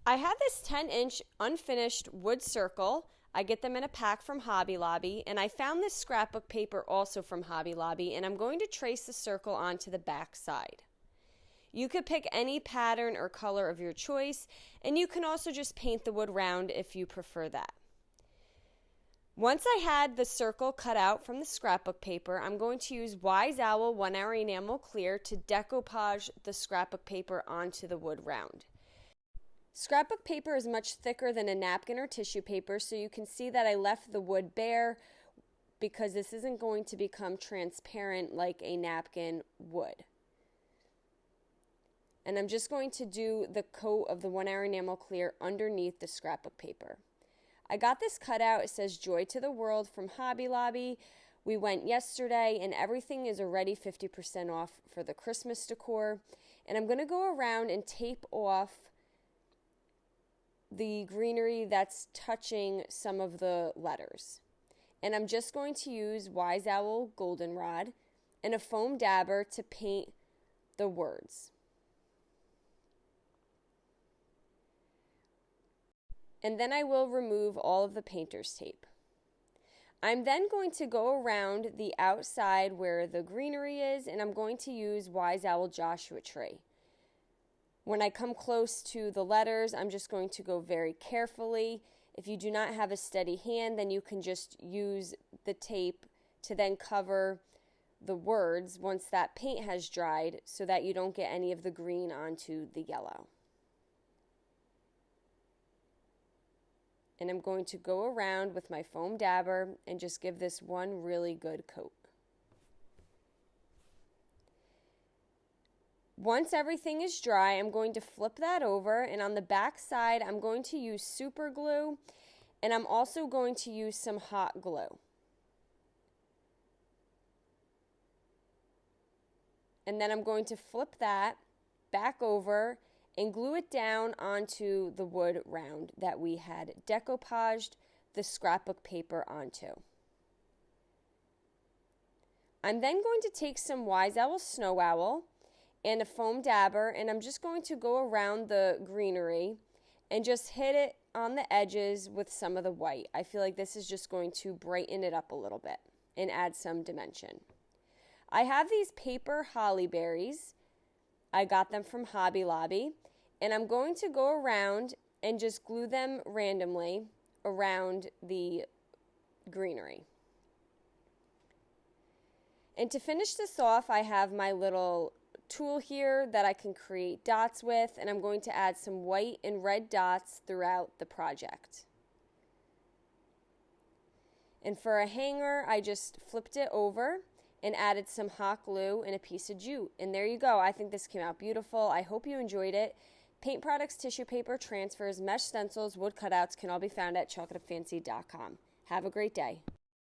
I have this 10-inch unfinished wood circle. I get them in a pack from Hobby Lobby, and I found this scrapbook paper also from Hobby Lobby, and I'm going to trace the circle onto the back side. You could pick any pattern or color of your choice, and you can also just paint the wood round if you prefer that. Once I had the circle cut out from the scrapbook paper, I'm going to use Wise Owl 1-hour enamel clear to decoupage the scrapbook paper onto the wood round. Scrapbook paper is much thicker than a napkin or tissue paper, so you can see that I left the wood bare because this isn't going to become transparent like a napkin would. And I'm just going to do the coat of the 1-hour enamel clear underneath the scrapbook paper. I got this cut out. It says Joy to the World from Hobby Lobby. We went yesterday and everything is already 50% off for the Christmas decor. And I'm going to go around and tape off the greenery that's touching some of the letters. And I'm just going to use Wise Owl Goldenrod and a foam dabber to paint the words. And then I will remove all of the painter's tape. I'm then going to go around the outside where the greenery is, and I'm going to use Wise Owl Joshua Tree. When I come close to the letters, I'm just going to go very carefully. If you do not have a steady hand, then you can just use the tape to then cover the words once that paint has dried so that you don't get any of the green onto the yellow. And I'm going to go around with my foam dabber and just give this one really good coat. Once everything is dry, I'm going to flip that over, and on the back side, I'm going to use super glue, and I'm also going to use some hot glue. And then I'm going to flip that back over and glue it down onto the wood round that we had decoupaged the scrapbook paper onto. I'm then going to take some Wise Owl Snow Owl and a foam dabber, and I'm just going to go around the greenery and just hit it on the edges with some of the white. I feel like this is just going to brighten it up a little bit and add some dimension. I have these paper holly berries. I got them from Hobby Lobby, and I'm going to go around and just glue them randomly around the greenery. And to finish this off, I have my little tool here that I can create dots with, and I'm going to add some white and red dots throughout the project. And for a hanger, I just flipped it over and added some hot glue and a piece of jute. And there you go. I think this came out beautiful. I hope you enjoyed it. Paint products, tissue paper, transfers, mesh stencils, wood cutouts can all be found at chocolatefancy.com. Have a great day.